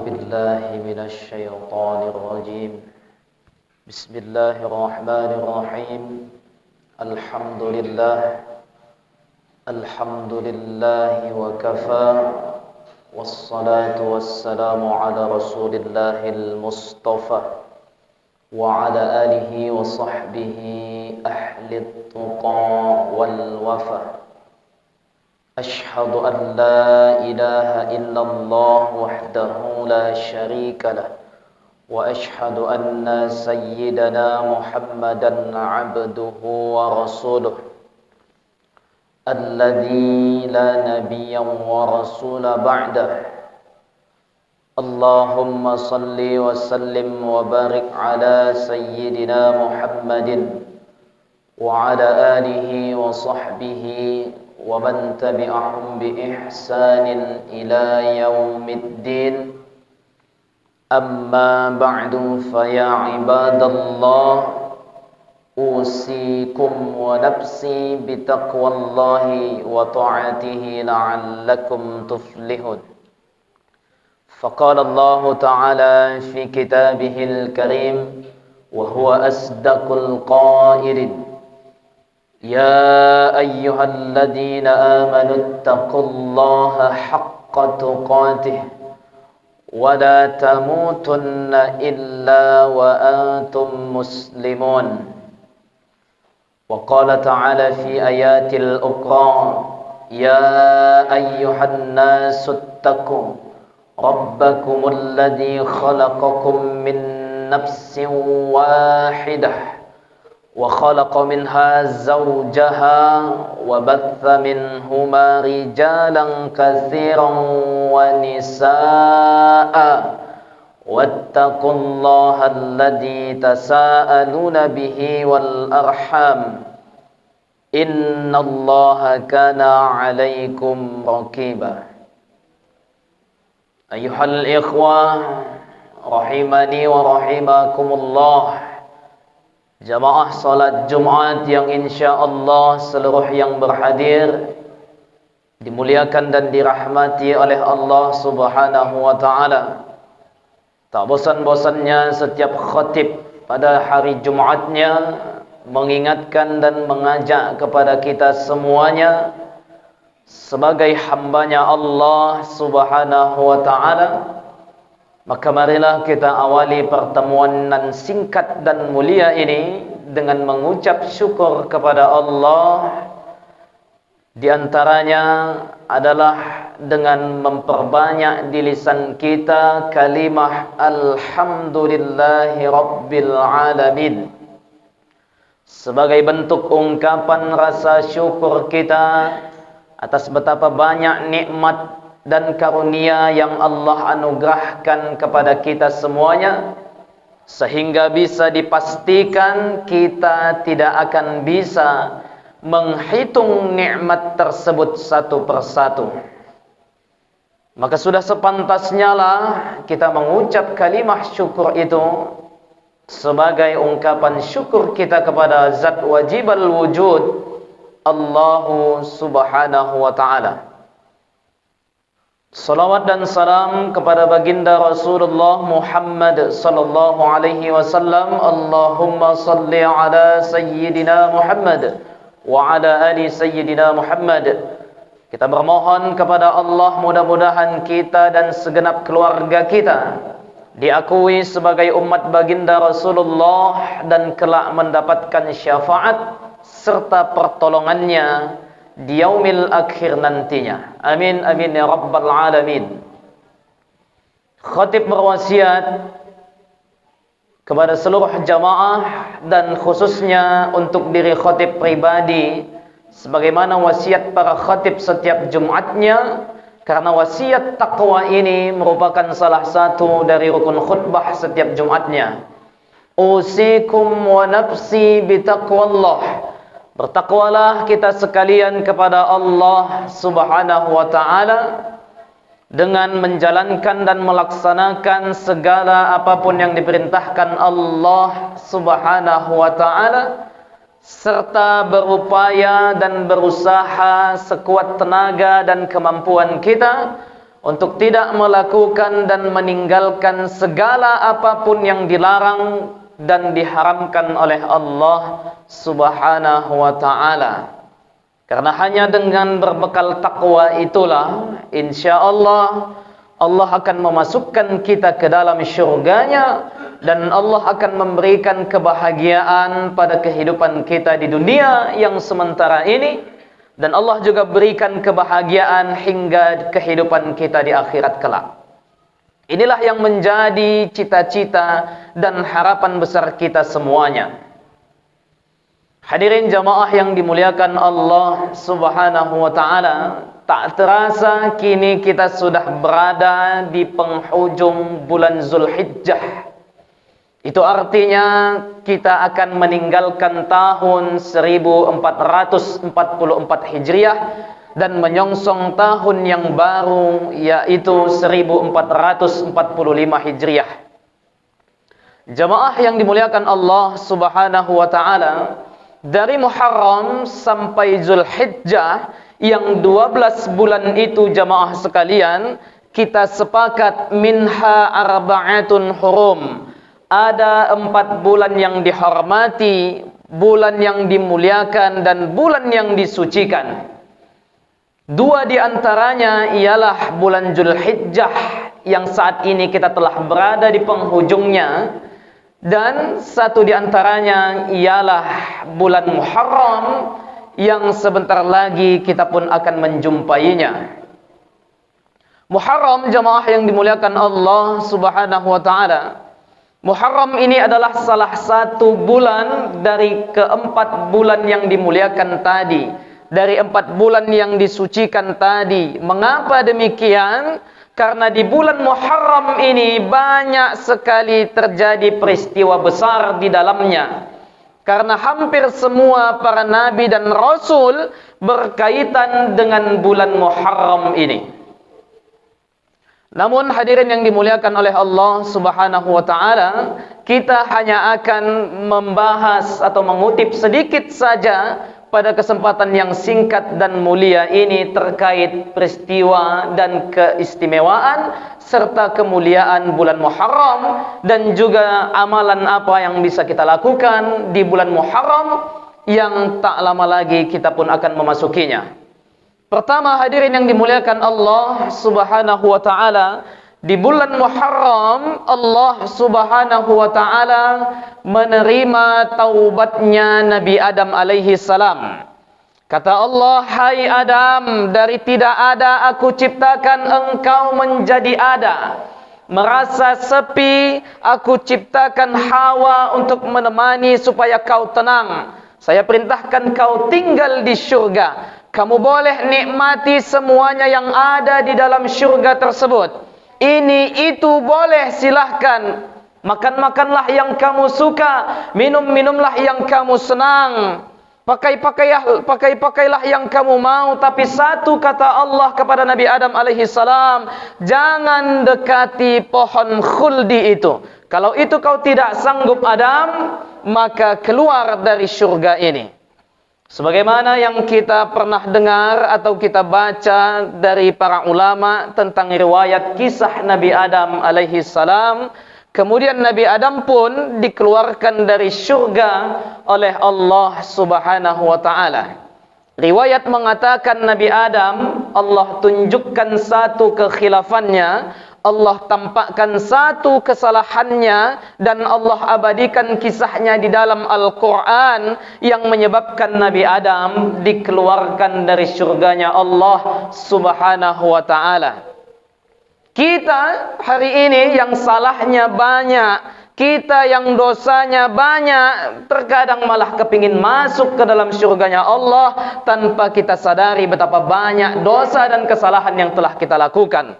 بالله من الشيطان الرجيم بسم الله الرحمن الرحيم الحمد لله وكفى والصلاة والسلام على رسول الله المصطفى وعلى آله وصحبه أهل التقى والوفا أشهد أن لا إله إلا الله وحده لا شريك له وأشهد أن سيدنا محمدا عبده ورسوله الذي لا نبي ورسول بعده اللهم صل وسلم وبارك على سيدنا محمد وعلى آله وصحبه ومن تبعهم بإحسان إلى يوم الدين أما بعد فيا عباد الله أوصيكم ونفسي بتقوى الله وطاعته لعلكم تفلحون فقال الله تعالى في كتابه الكريم وهو أصدق القائلين يا أيها الذين آمنوا اتقوا الله حق تقاته ولا تموتن إلا وأنتم مسلمون وقال تعالى في آيات الأخرى يا أيها الناس اتقوا ربكم الذي خلقكم من نفس واحدة وخلق منها زوجها وبث منهما رجالا كثيرا ونساء واتقوا الله الذي تساءلون به والأرحام إن الله كان عليكم رقيبا أيها الإخوة rahimani wa rahimakumullah. Jamaah salat Jumat yang insyaallah seluruh yang berhadir dimuliakan dan dirahmati oleh Allah Subhanahu wa taala. Tak bosan-bosannya setiap khatib pada hari Jumatnya mengingatkan dan mengajak kepada kita semuanya sebagai hambanya Allah Subhanahu wa taala. Maka marilah kita awali pertemuan nan singkat dan mulia ini dengan mengucap syukur kepada Allah. Di antaranya adalah dengan memperbanyak di lisan kita kalimah alhamdulillahi rabbil alamin. Sebagai bentuk ungkapan rasa syukur kita atas betapa banyak nikmat dan karunia yang Allah anugerahkan kepada kita semuanya, sehingga bisa dipastikan kita tidak akan bisa menghitung nikmat tersebut satu persatu. Maka sudah sepantasnya lah kita mengucap kalimah syukur itu sebagai ungkapan syukur kita kepada Zat Wajibal Wujud, Allah Subhanahu wa ta'ala. Salawat dan salam kepada baginda Rasulullah Muhammad sallallahu alaihi wasallam. Allahumma salli ala sayyidina Muhammad wa ala ali sayyidina Muhammad. Kita bermohon kepada Allah mudah-mudahan kita dan segenap keluarga kita diakui sebagai umat baginda Rasulullah dan kelak mendapatkan syafaat serta pertolongannya di yaumil akhir nantinya. Amin amin ya rabbal alamin. Khatib berwasiat kepada seluruh jamaah dan khususnya untuk diri khatib pribadi sebagaimana wasiat para khatib setiap Jumatnya, karena wasiat taqwa ini merupakan salah satu dari rukun khutbah setiap Jumatnya. Usikum wa nafsi bitaqwallah. Bertakwalah kita sekalian kepada Allah Subhanahu wa ta'ala dengan menjalankan dan melaksanakan segala apapun yang diperintahkan Allah Subhanahu wa ta'ala, serta berupaya dan berusaha sekuat tenaga dan kemampuan kita untuk tidak melakukan dan meninggalkan segala apapun yang dilarang dan diharamkan oleh Allah Subhanahu wa ta'ala. Karena hanya dengan berbekal takwa itulah insyaallah Allah akan memasukkan kita ke dalam syurganya, dan Allah akan memberikan kebahagiaan pada kehidupan kita di dunia yang sementara ini, dan Allah juga berikan kebahagiaan hingga kehidupan kita di akhirat kelak. Inilah yang menjadi cita-cita dan harapan besar kita semuanya. Hadirin jamaah yang dimuliakan Allah Subhanahu wa ta'ala, tak terasa kini kita sudah berada di penghujung bulan Zulhijjah. Itu artinya kita akan meninggalkan tahun 1444 Hijriah dan menyongsong tahun yang baru, yaitu 1445 Hijriah. Jamaah yang dimuliakan Allah Subhanahu wa ta'ala, dari Muharram sampai Zulhijjah yang 12 bulan itu jamaah sekalian, kita sepakat minha arba'atun hurum. Ada 4 bulan yang dihormati, bulan yang dimuliakan, dan bulan yang disucikan. 2 di antaranya ialah bulan Zulhijjah yang saat ini kita telah berada di penghujungnya, dan 1 di antaranya ialah bulan Muharram yang sebentar lagi kita pun akan menjumpainya. Muharram jamaah yang dimuliakan Allah Subhanahu wa ta'ala, Muharram ini adalah salah satu bulan dari ke-4 bulan yang dimuliakan tadi, dari 4 bulan yang disucikan tadi. Mengapa demikian? Karena di bulan Muharram ini banyak sekali terjadi peristiwa besar di dalamnya. Karena hampir semua para nabi dan rasul berkaitan dengan bulan Muharram ini. Namun hadirin yang dimuliakan oleh Allah Subhanahu wa ta'ala, kita hanya akan membahas atau mengutip sedikit saja pada kesempatan yang singkat dan mulia ini terkait peristiwa dan keistimewaan serta kemuliaan bulan Muharram, dan juga amalan apa yang bisa kita lakukan di bulan Muharram yang tak lama lagi kita pun akan memasukinya. Pertama hadirin yang dimuliakan Allah Subhanahu wa ta'ala, di bulan Muharram Allah Subhanahu wa ta'ala menerima taubatnya Nabi Adam alaihi salam. Kata Allah, "Hai Adam, dari tidak ada aku ciptakan engkau menjadi ada. Merasa sepi, aku ciptakan Hawa untuk menemani supaya kau tenang. Saya perintahkan kau tinggal di syurga. Kamu boleh nikmati semuanya yang ada di dalam syurga tersebut. Ini itu boleh, silahkan. Makan-makanlah yang kamu suka, minum-minumlah yang kamu senang. Pakailah yang kamu mau, tapi satu kata Allah kepada Nabi Adam alaihi salam, jangan dekati pohon khuldi itu. Kalau itu kau tidak sanggup Adam, maka keluar dari syurga ini." Sebagaimana yang kita pernah dengar atau kita baca dari para ulama tentang riwayat kisah Nabi Adam alaihi salam, kemudian Nabi Adam pun dikeluarkan dari syurga oleh Allah Subhanahu wa ta'ala. Riwayat mengatakan Nabi Adam, Allah tunjukkan satu kekhilafannya, Allah tampakkan satu kesalahannya, dan Allah abadikan kisahnya di dalam Al-Quran yang menyebabkan Nabi Adam dikeluarkan dari syurganya Allah Subhanahu wa ta'ala. Kita hari ini yang salahnya banyak, kita yang dosanya banyak, terkadang malah kepingin masuk ke dalam syurganya Allah tanpa kita sadari betapa banyak dosa dan kesalahan yang telah kita lakukan.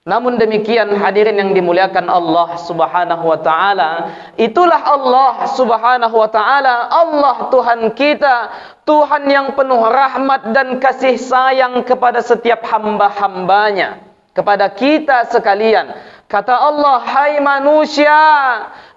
Namun demikian hadirin yang dimuliakan Allah Subhanahu wa ta'ala, itulah Allah Subhanahu wa ta'ala, Allah Tuhan kita, Tuhan yang penuh rahmat dan kasih sayang kepada setiap hamba-hambanya, kepada kita sekalian. Kata Allah, hai manusia,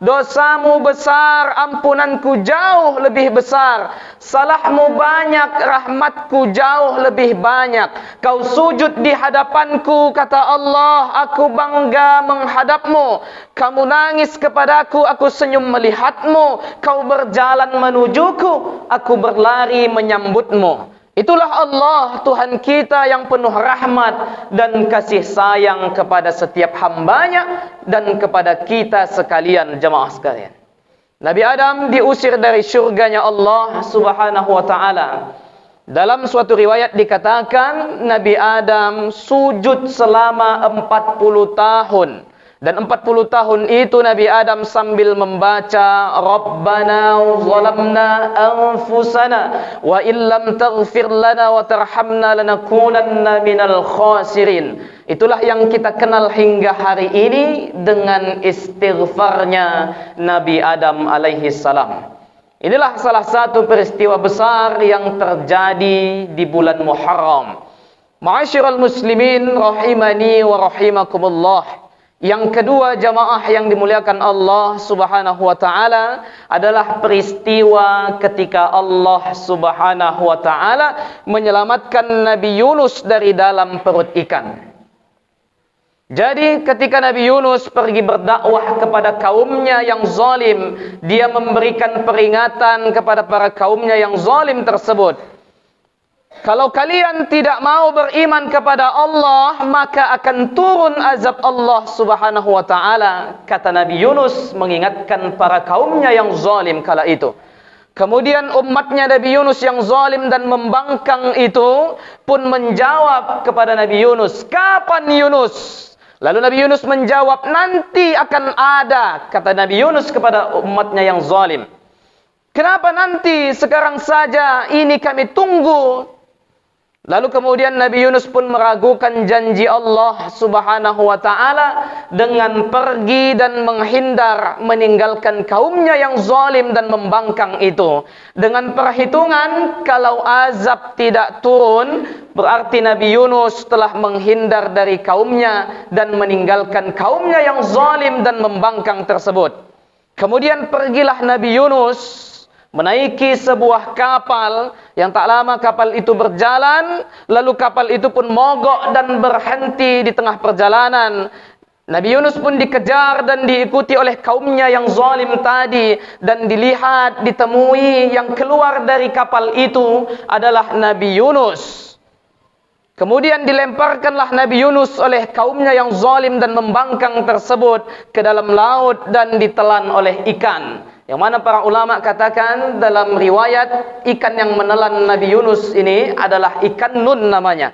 dosamu besar, ampunanku jauh lebih besar. Salahmu banyak, rahmatku jauh lebih banyak. Kau sujud di hadapanku, kata Allah, aku bangga menghadapmu. Kamu nangis kepadaku, aku senyum melihatmu. Kau berjalan menujuku, aku berlari menyambutmu. Itulah Allah, Tuhan kita yang penuh rahmat dan kasih sayang kepada setiap hambanya dan kepada kita sekalian, jemaah sekalian. Nabi Adam diusir dari syurganya Allah subhanahu wa ta'ala. Dalam suatu riwayat dikatakan Nabi Adam sujud selama 40 tahun. Dan 40 tahun itu Nabi Adam sambil membaca Rabbana zalamna anfusana wa illam taghfir lana wa tarhamna lanakunanna minal khasirin. Itulah yang kita kenal hingga hari ini dengan istighfarnya Nabi Adam alaihi salam. Inilah salah satu peristiwa besar yang terjadi di bulan Muharram. Ma'asyiral muslimin rahimani wa rahimakumullah. Yang kedua, jamaah yang dimuliakan Allah subhanahu wa ta'ala, adalah peristiwa ketika Allah subhanahu wa ta'ala menyelamatkan Nabi Yunus dari dalam perut ikan. Jadi ketika Nabi Yunus pergi berdakwah kepada kaumnya yang zalim, dia memberikan peringatan kepada para kaumnya yang zalim tersebut. Kalau kalian tidak mau beriman kepada Allah, maka akan turun azab Allah subhanahu wa ta'ala. Kata Nabi Yunus mengingatkan para kaumnya yang zalim kala itu. Kemudian umatnya Nabi Yunus yang zalim dan membangkang itu pun menjawab kepada Nabi Yunus, kapan Yunus? Lalu Nabi Yunus menjawab, nanti akan ada, kata Nabi Yunus kepada umatnya yang zalim. Kenapa nanti? Sekarang saja, ini kami tunggu. Lalu kemudian Nabi Yunus pun meragukan janji Allah subhanahu wa ta'ala dengan pergi dan menghindar, meninggalkan kaumnya yang zalim dan membangkang itu. Dengan perhitungan, kalau azab tidak turun, berarti Nabi Yunus telah menghindar dari kaumnya dan meninggalkan kaumnya yang zalim dan membangkang tersebut. Kemudian pergilah Nabi Yunus menaiki sebuah kapal, yang tak lama kapal itu berjalan, lalu kapal itu pun mogok dan berhenti di tengah perjalanan. Nabi Yunus pun dikejar dan diikuti oleh kaumnya yang zalim tadi, dan dilihat, ditemui yang keluar dari kapal itu adalah Nabi Yunus. Kemudian dilemparkanlah Nabi Yunus oleh kaumnya yang zalim dan membangkang tersebut ke dalam laut dan ditelan oleh ikan. Yang mana para ulama katakan dalam riwayat, ikan yang menelan Nabi Yunus ini adalah ikan nun namanya.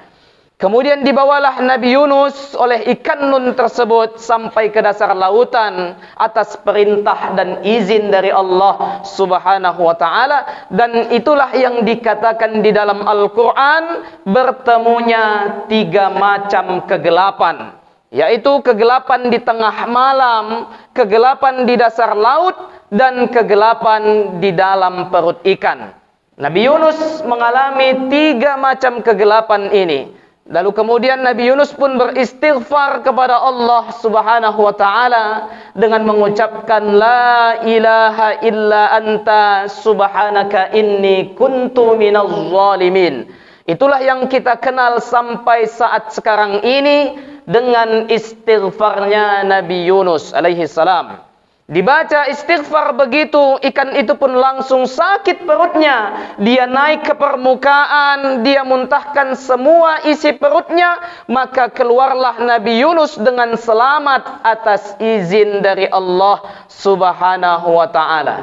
Kemudian dibawalah Nabi Yunus oleh ikan nun tersebut sampai ke dasar lautan atas perintah dan izin dari Allah subhanahu wa ta'ala. Dan itulah yang dikatakan di dalam Al-Quran, bertemunya 3 macam kegelapan. Yaitu kegelapan di tengah malam, kegelapan di dasar laut, dan kegelapan di dalam perut ikan. Nabi Yunus mengalami 3 macam kegelapan ini. Lalu kemudian Nabi Yunus pun beristighfar kepada Allah subhanahu wa ta'ala dengan mengucapkan, La ilaha illa anta subhanaka inni kuntu minaz zalimin. Itulah yang kita kenal sampai saat sekarang ini dengan istighfarnya Nabi Yunus alaihi salam. Dibaca istighfar begitu, ikan itu pun langsung sakit perutnya. Dia naik ke permukaan, dia muntahkan semua isi perutnya, maka keluarlah Nabi Yunus dengan selamat atas izin dari Allah subhanahu wa ta'ala.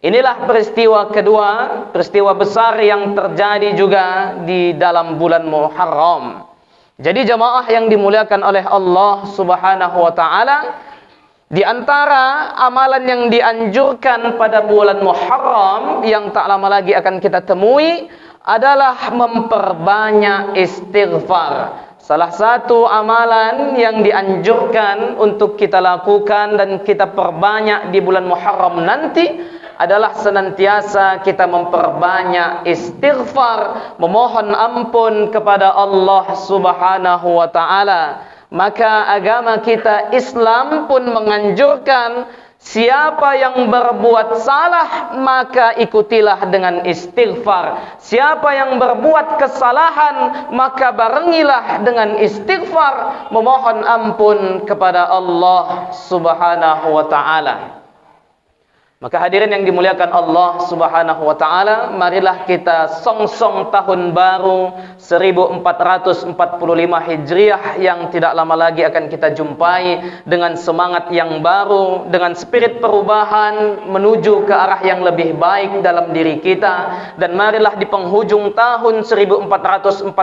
Inilah peristiwa kedua, peristiwa besar yang terjadi juga di dalam bulan Muharram. Jadi jamaah yang dimuliakan oleh Allah subhanahu wa ta'ala, di antara amalan yang dianjurkan pada bulan Muharram yang tak lama lagi akan kita temui adalah memperbanyak istighfar. Salah satu amalan yang dianjurkan untuk kita lakukan dan kita perbanyak di bulan Muharram nanti adalah senantiasa kita memperbanyak istighfar, memohon ampun kepada Allah subhanahu wa ta'ala. Maka agama kita Islam pun menganjurkan siapa yang berbuat salah maka ikutilah dengan istighfar. Siapa yang berbuat kesalahan maka barengilah dengan istighfar, memohon ampun kepada Allah Subhanahu wa taala. Maka hadirin yang dimuliakan Allah Subhanahu wa taala, marilah kita songsong tahun baru 1445 Hijriah yang tidak lama lagi akan kita jumpai dengan semangat yang baru, dengan spirit perubahan menuju ke arah yang lebih baik dalam diri kita. Dan marilah di penghujung tahun 1444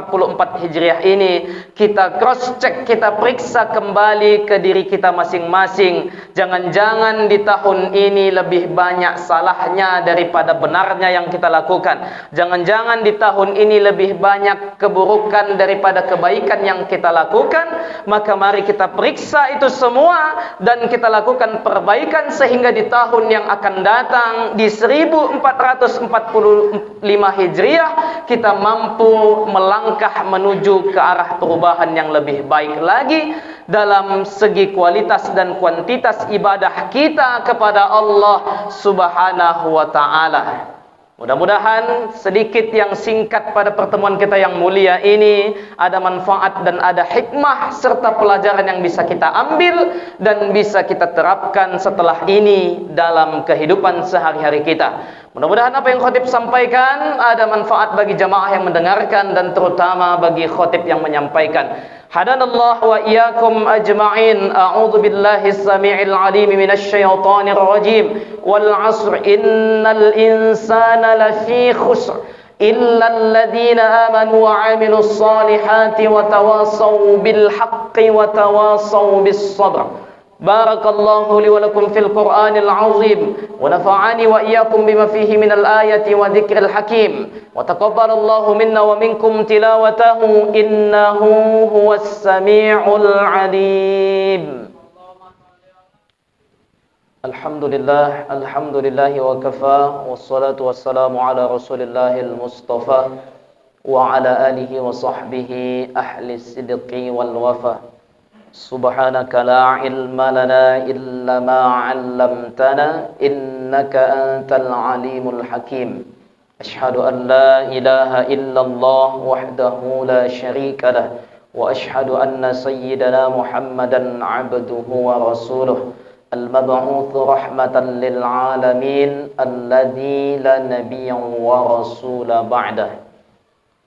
Hijriah ini kita cross check, kita periksa kembali ke diri kita masing-masing. Jangan-jangan di tahun ini lebih banyak salahnya daripada benarnya yang kita lakukan. Jangan-jangan di tahun ini lebih banyak keburukan daripada kebaikan yang kita lakukan. Maka mari kita periksa itu semua dan kita lakukan perbaikan sehingga di tahun yang akan datang di 1445 Hijriah kita mampu melangkah menuju ke arah perubahan yang lebih baik lagi dalam segi kualitas dan kuantitas ibadah kita kepada Allah Subhanahu wa taala. Mudah-mudahan sedikit yang singkat pada pertemuan kita yang mulia ini ada manfaat dan ada hikmah serta pelajaran yang bisa kita ambil dan bisa kita terapkan setelah ini dalam kehidupan sehari-hari kita. Mudah-mudahan apa yang khatib sampaikan ada manfaat bagi jamaah yang mendengarkan dan terutama bagi khatib yang menyampaikan. Hadanallah wa iyyakum ajma'in. A'udzu billahi as-sami'il 'alim minasy syaithanir rajim. Wal 'asr innal insana lafi khusr illa alladziina amanu wa 'amilus solihati wa tawassaw bil haqqi wa tawassaw bis sabr. Barakallahu li wa lakum fil Qur'anil 'azim wa nafa'ani wa iyyakum bima fihi minal ayati wa dzikril hakim wa taqabbalallahu minna wa minkum tilawatahu innahu huwas sami'ul 'alim. Alhamdulillah, alhamdulillahi wa kafa, wassalatu wassalamu ala rasulillahil mustafa wa ala alihi wa sahbihi ahli sidqi wal wafa. Subhanaka la ilma lana illa ma 'allamtana innaka antal alimul hakim. Ashhadu an la ilaha illallah wahdahu la syarika lah wa ashhadu anna sayyidana Muhammadan 'abduhu wa rasuluh al-mab'uts rahmatan lil 'alamin alladzi la nabiyya wa rasula ba'dah.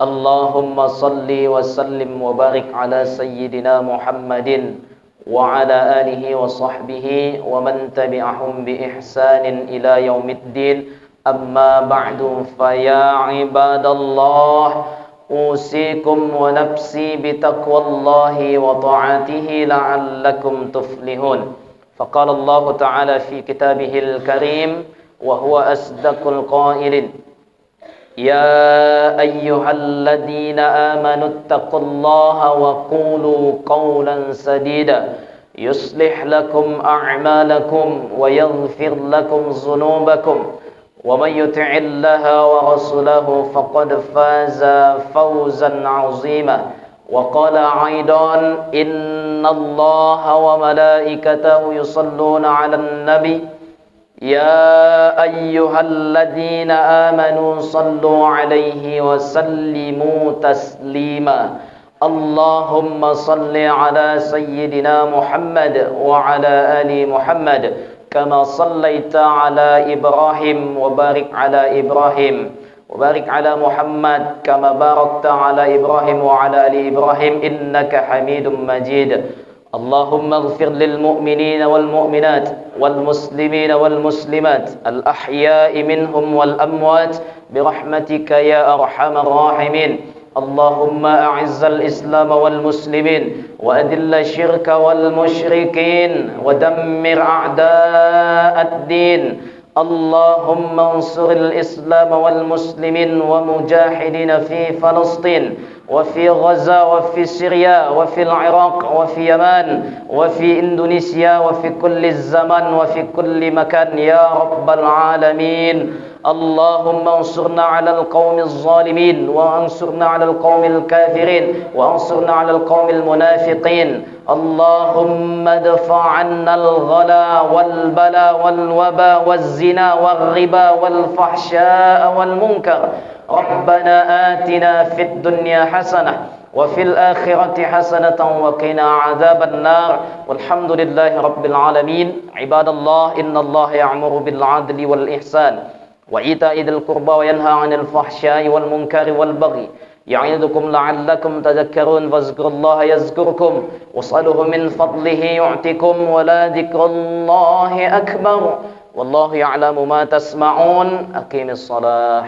Allahumma salli wa sallim wa barik ala sayyidina Muhammadin wa ala alihi wa sahbihi wa man tabi'ahum bi ihsanin ila yaumiddin. Amma ba'du, fa ya ibadallah usikum wa nafsi bi taqwallahi wa ta'atihi la'allakum tuflihun. Faqala Allah ta'ala fi kitabihil karim wa huwa asdaqul qailin. يا أيها الذين آمنوا اتقوا الله وقولوا قولا سديدا يصلح لكم أعمالكم ويغفر لكم ذنوبكم ومن يطع الله ورسوله فقد فاز فوزا عظيما. وقال أيضا إن الله وملائكته يصلون على النبي يا أيها الذين آمنوا صلوا عليه وسلموا تسليما. اللهم صل على سيدنا محمد وعلى آل محمد كما صليت على إبراهيم وبارك على إبراهيم وبارك على محمد كما باركت على إبراهيم وعلى آل إبراهيم إنك حميد مجيد. اللهم اغفر للمؤمنين والمؤمنات والمسلمين والمسلمات الأحياء منهم والأموات برحمتك يا أرحم الراحمين. اللهم أعز الإسلام والمسلمين وأذل الشرك والمشركين ودمر أعداء الدين. اللهم انصر الإسلام والمسلمين ومجاهدين في فلسطين وفي غزة وفي سوريا وفي العراق وفي يمن وفي إندونيسيا وفي كل الزمان وفي كل مكان يا رب العالمين. اللهم انصرنا على القوم الظالمين وانصرنا على القوم الكافرين وانصرنا على القوم المنافقين اللهم ادفع عنا الغلا والبلا والوبا والزنا والربا والفحشاء والمنكر ربنا آتنا في الدنيا حسنة وفي الآخرة حسنة وقنا عذاب النار والحمد لله رب العالمين عباد الله إن الله يأمر بالعدل والإحسان وإيتاء ذي القربى وينهى عن الفحشاء والمنكر والبغي يعظكم لعلكم تذكرون فاذكروا الله يذكركم واسألوه من فضله يعطكم ولذكر الله أكبر والله يعلم ما تسمعون أقيم الصلاة